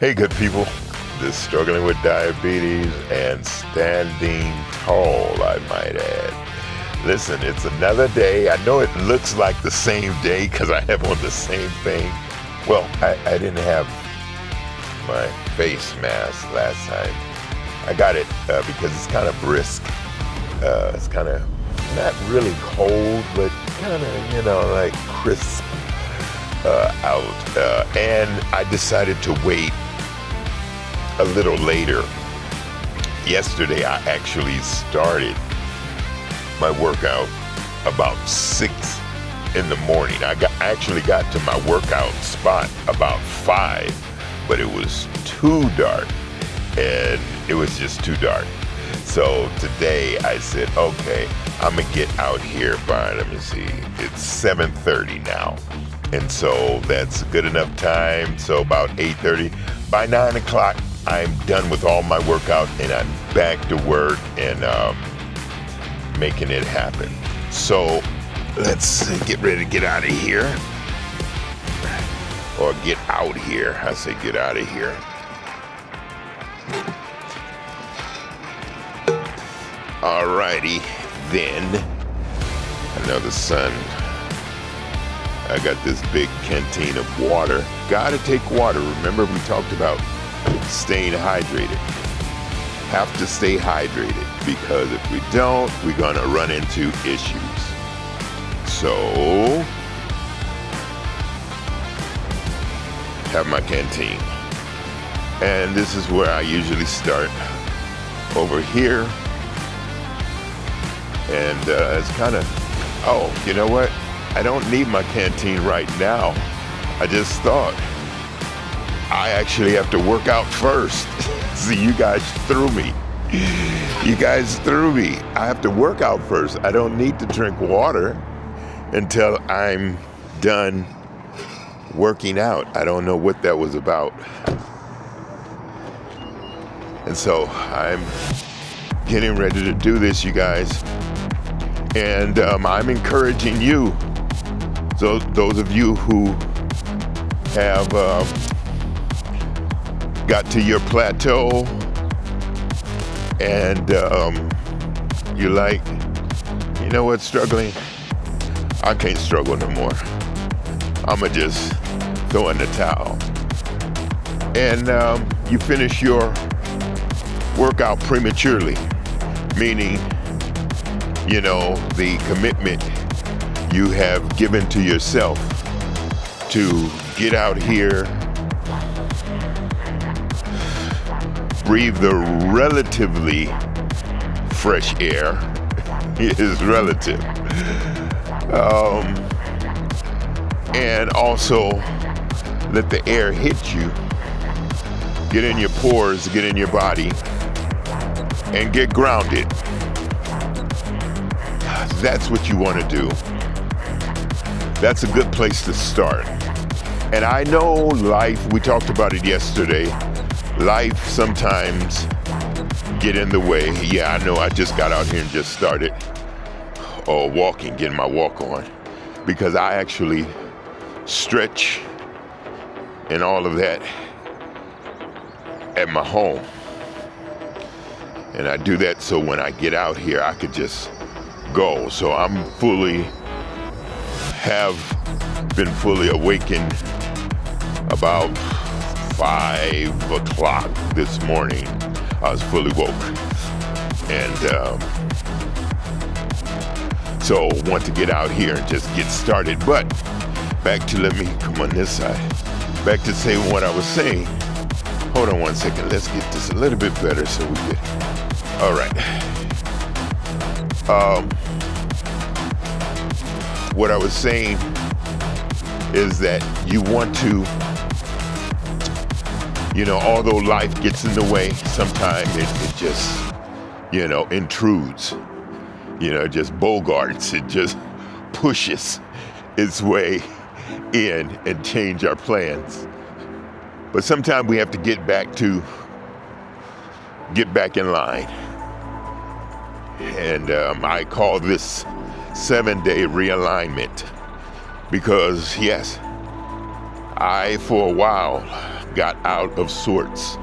Hey, good people. This struggling with diabetes and standing tall, I might add. Listen, it's another day. I know it looks like the same day because I have on the same thing. Well, I didn't have my face mask last time. I got it because it's kind of brisk. It's kind of not really cold, but kind of, like crisp out. And I decided to wait a little later. Yesterday, I actually started my workout about 6 in the morning. I actually got to my workout spot about 5, but it was too dark, and it was just too dark. So today I said, okay, I'm gonna get out here by, let me see, it's 7:30 now. And so that's good enough time. So about 8:30, by 9 o'clock, I'm done with all my workout and I'm back to work and making it happen. So let's get ready to get out of here. Or get out here. I say get out of here. Alrighty, then. I know the sun. I got this big canteen of water. Gotta take water. Remember we talked about staying hydrated. Have to stay hydrated because if we don't, we're gonna run into issues. So, have my canteen. And this is where I usually start, over here. And it's kind of, oh, you know what? I don't need my canteen right now. I just thought I actually have to work out first. See, you guys threw me. You guys threw me. I have to work out first. I don't need to drink water until I'm done working out. I don't know what that was about. And so I'm getting ready to do this, you guys. And I'm encouraging you, so those of you who have got to your plateau and you're like, you know what, struggling? I can't struggle no more. I'ma just throw in the towel. And you finish your workout prematurely, meaning, the commitment you have given to yourself to get out here, breathe the relatively fresh air. It is relative. And also let the air hit you, get in your pores, get in your body, and get grounded. That's what you want to do. That's a good place to start. And I know life, we talked about it yesterday, life sometimes get in the way. Yeah, I know, I just got out here and just started walking, getting my walk on, because I actually stretch and all of that at my home. And I do that so when I get out here, I could just go. So I'm have been fully awakened about 5 o'clock this morning. I was fully woke. And so want to get out here and just get started. But back to, let me come on this side. Back to saying what I was saying. Hold on one second. Let's get this a little bit better so we get, all right. What I was saying is that you want to, although life gets in the way, sometimes it just, intrudes, just bogarts, it just pushes its way in and change our plans. But sometimes we have to get back in line. And I call this 7-day realignment because, yes, I, for a while, got out of sorts.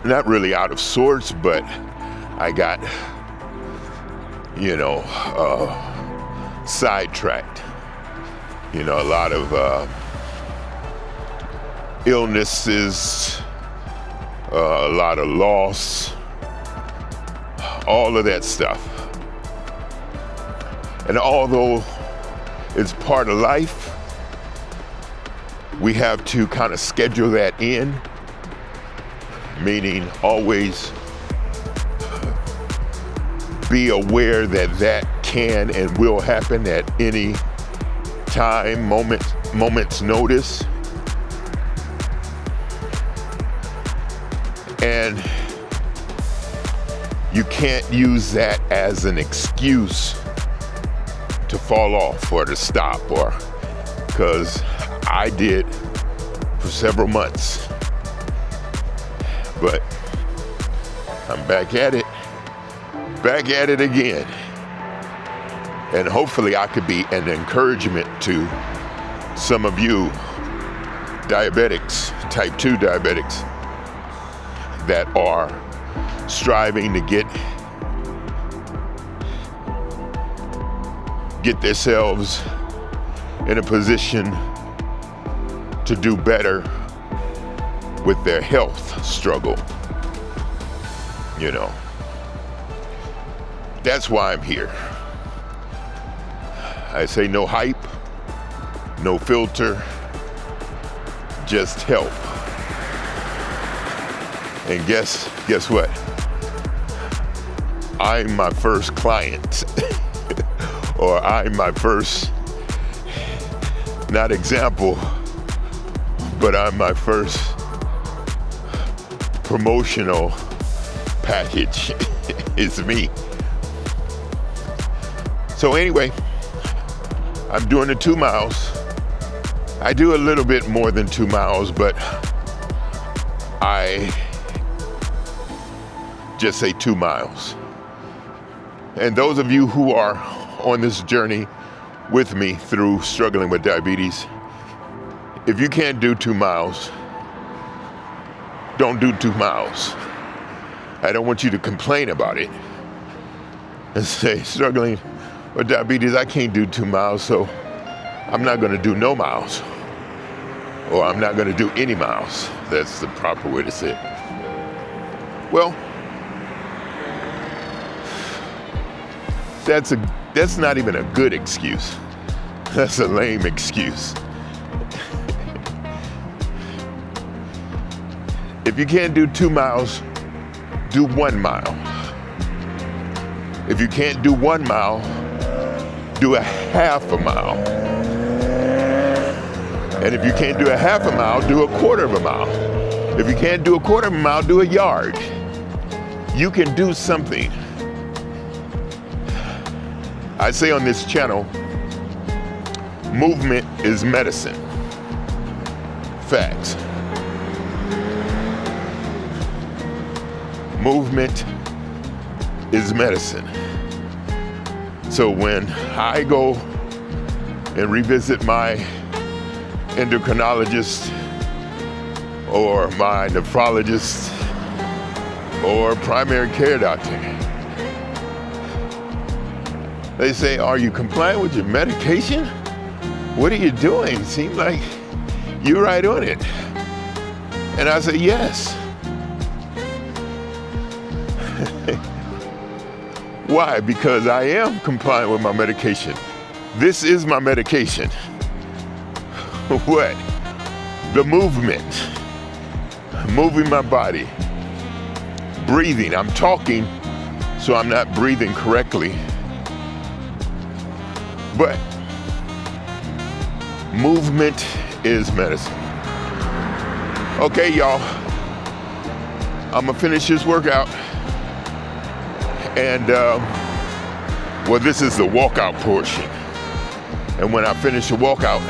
Not really out of sorts, but I got, sidetracked. A lot of illnesses, a lot of loss, all of that stuff. And although it's part of life, we have to kind of schedule that in, meaning always be aware that that can and will happen at any time, moment's notice. And you can't use that as an excuse to fall off or to stop, or because I did for several months. But I'm back at it again. And hopefully I could be an encouragement to some of you diabetics, type 2 diabetics, that are striving to get themselves in a position to do better with their health struggle. That's why I'm here. I say no hype, no filter, just help. And guess what? I'm my first client, or I'm my first, not example, but I'm my first promotional package. It's me. So anyway, I'm doing the 2 miles. I do a little bit more than 2 miles, but I just say 2 miles. And those of you who are on this journey with me through struggling with diabetes, if you can't do 2 miles, don't do 2 miles. I don't want you to complain about it and say, struggling with diabetes, I can't do 2 miles, so I'm not going to do no miles. Or I'm not going to do any miles. That's the proper way to say it. Well, that's not even a good excuse. That's a lame excuse. If you can't do 2 miles, do 1 mile. If you can't do 1 mile, do a half a mile. And if you can't do a half a mile, do a quarter of a mile. If you can't do a quarter of a mile, do a yard. You can do something. I say on this channel, movement is medicine. Facts. Movement is medicine. So when I go and revisit my endocrinologist or my nephrologist or primary care doctor, they say, are you compliant with your medication? What are you doing? Seems like you're right on it. And I say, yes. Why? Because I am compliant with my medication. This is my medication. What? The movement. Moving my body. Breathing. I'm talking, so I'm not breathing correctly. But movement is medicine. Okay, y'all. I'm gonna finish this workout. And, well, this is the walkout portion. And when I finish the walkout,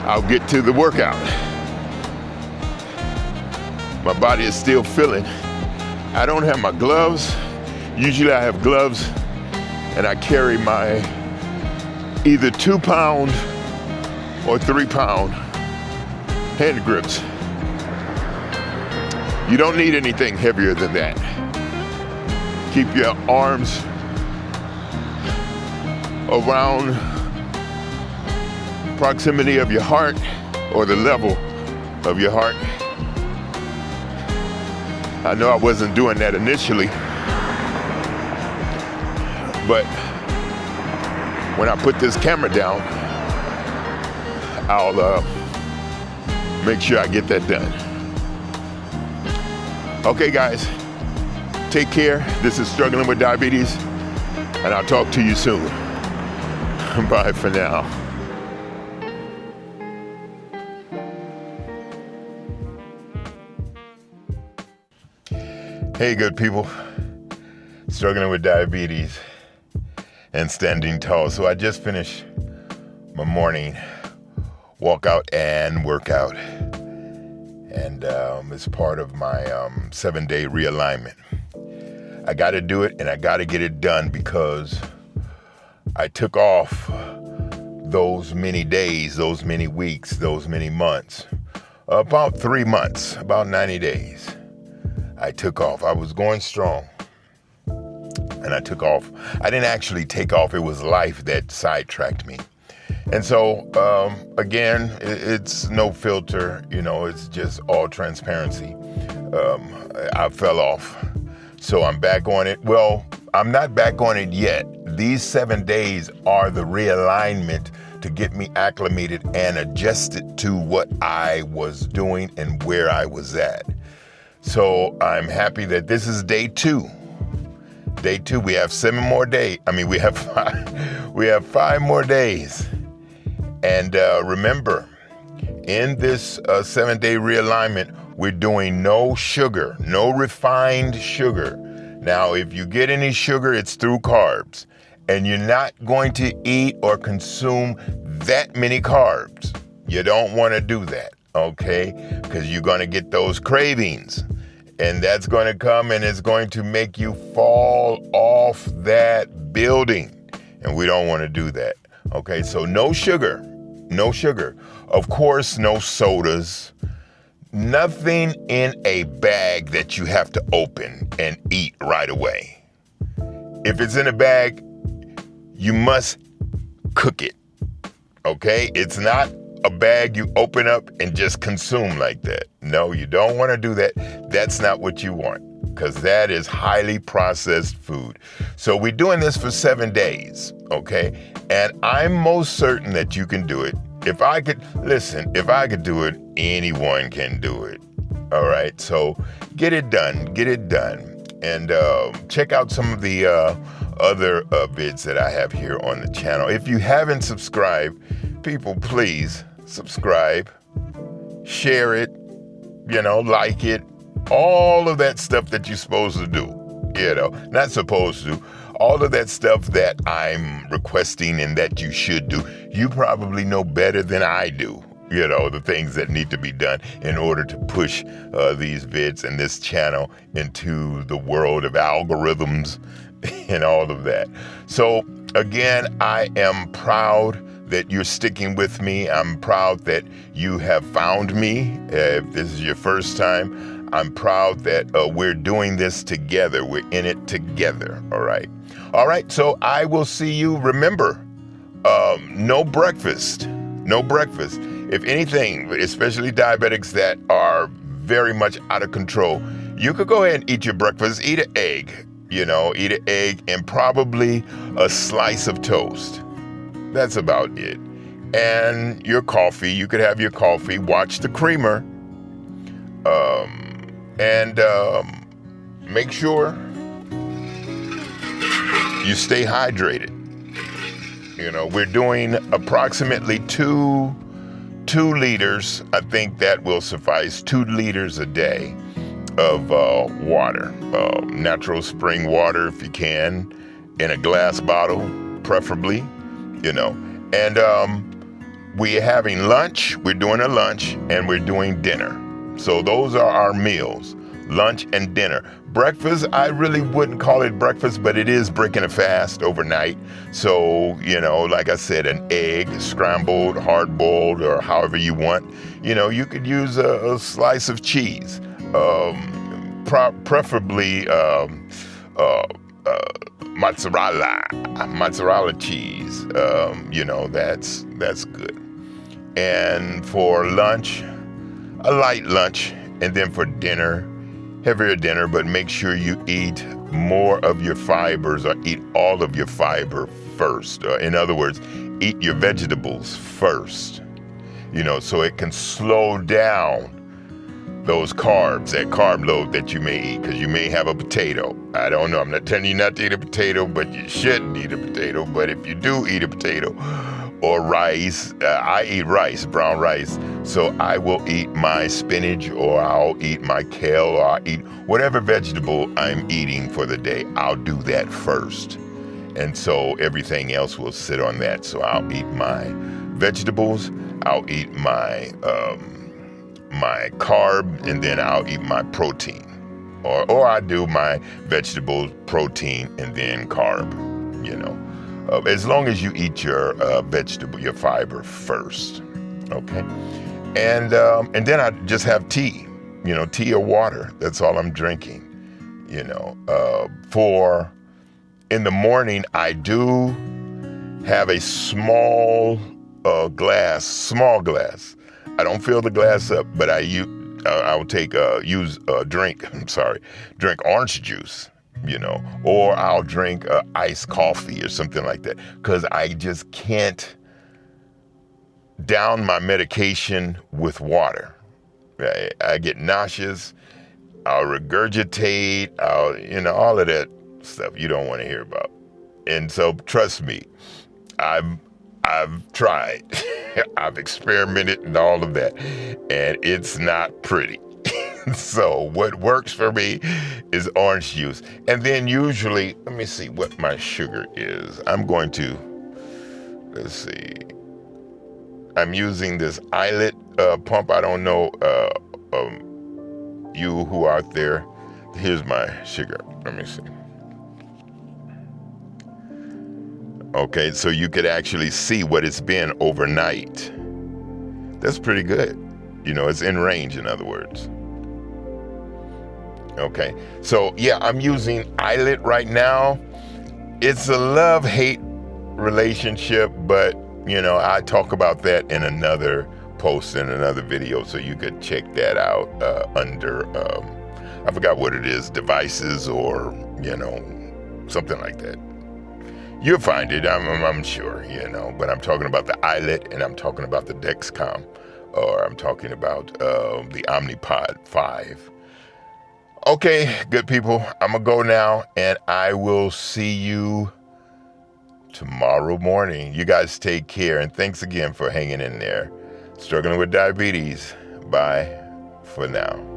I'll get to the workout. My body is still feeling. I don't have my gloves. Usually I have gloves and I carry my either 2 pound or 3 pound hand grips. You don't need anything heavier than that. Keep your arms around proximity of your heart or the level of your heart. I know I wasn't doing that initially, but when I put this camera down, I'll make sure I get that done. Okay, guys, take care. This is Struggling with Diabetes, and I'll talk to you soon. Bye for now. Hey, good people. Struggling with diabetes and standing tall. So I just finished my morning walkout and workout. And it's part of my 7-day realignment. I got to do it, and I got to get it done because I took off those many days, those many weeks, those many months. About 3 months, about 90 days. I took off. I was going strong, and I took off. I didn't actually take off. It was life that sidetracked me. And so, again, it's no filter, it's just all transparency. I fell off. So I'm back on it. Well, I'm not back on it yet. These 7 days are the realignment to get me acclimated and adjusted to what I was doing and where I was at. So I'm happy that this is day 2. Day 2, we have 7 more days. We have 5 more days. And remember, in this 7-day realignment, we're doing no sugar, no refined sugar. Now, if you get any sugar, it's through carbs. And you're not going to eat or consume that many carbs. You don't want to do that, okay? Because you're going to get those cravings. And that's going to come and it's going to make you fall off that building. And we don't want to do that. Okay, so no sugar. No sugar. Of course, no sodas. Nothing in a bag that you have to open and eat right away. If it's in a bag, you must cook it. Okay? It's not a bag you open up and just consume like that. No, you don't want to do that. That's not what you want, because that is highly processed food. So we're doing this for 7 days, okay? And I'm most certain that you can do it. If I could do it, anyone can do it. All right, so get it done. And check out some of the other vids that I have here on the channel. If you haven't subscribed, people, please subscribe, share it, like it, all of that stuff that you're supposed to do, not supposed to, all of that stuff that I'm requesting and that you should do. You probably know better than I do, the things that need to be done in order to push these vids and this channel into the world of algorithms and all of that. So again, I am proud that you're sticking with me. I'm proud that you have found me. If this is your first time, I'm proud that we're doing this together. We're in it together. All right. So I will see you. Remember, no breakfast. If anything, especially diabetics that are very much out of control, you could go ahead and eat your breakfast. Eat an egg, eat an egg and probably a slice of toast. That's about it. And your coffee, you could have your coffee, watch the creamer, and make sure you stay hydrated. We're doing approximately 2 liters. I think that will suffice. 2 liters a day of water, natural spring water if you can, in a glass bottle, preferably. And we're having lunch, we're doing a lunch, and we're doing dinner. So those are our meals, lunch and dinner. Breakfast, I really wouldn't call it breakfast, but it is breaking a fast overnight. So, like I said, an egg, scrambled, hard-boiled, or however you want. You could use a slice of cheese, preferably mozzarella cheese. That's good. And for lunch, a light lunch, and then for dinner, heavier dinner, but make sure you eat more of your fibers or eat all of your fiber first. In other words, eat your vegetables first, so it can slow down those carbs, that carb load that you may eat, because you may have a potato. I don't know. I'm not telling you not to eat a potato, but you shouldn't eat a potato. But if you do eat a potato or rice, I eat rice, brown rice. So I will eat my spinach, or I'll eat my kale, or I'll eat whatever vegetable I'm eating for the day. I'll do that first. And so everything else will sit on that. So I'll eat my vegetables, I'll eat my carb, and then I'll eat my protein. Or I do my vegetables, protein, and then carb, as long as you eat your vegetable, your fiber first, okay? And then I just have tea, tea or water. That's all I'm drinking, For in the morning, I do have a small glass. I don't fill the glass up, but I'll drink orange juice, or I'll drink iced coffee or something like that, because I just can't down my medication with water. I get nauseous, I'll regurgitate, all of that stuff you don't want to hear about. And so trust me, I've tried, I've experimented and all of that, and it's not pretty. So what works for me is orange juice. And then usually, let me see what my sugar is. Let's see. I'm using this eyelet pump. I don't know you who are out there. Here's my sugar. Let me see. Okay, so you could actually see what it's been overnight. That's pretty good. It's in range, in other words. Okay, so yeah, I'm using eyelet right now. It's a love-hate relationship, but I talk about that in another post, in another video, so you could check that out under, I forgot what it is, devices, or, something like that. You'll find it, I'm sure, but I'm talking about the eyelet, and I'm talking about the Dexcom, or I'm talking about the Omnipod 5. Okay, good people, I'm gonna go now, and I will see you tomorrow morning. You guys take care, and thanks again for hanging in there. Struggling with diabetes. Bye for now.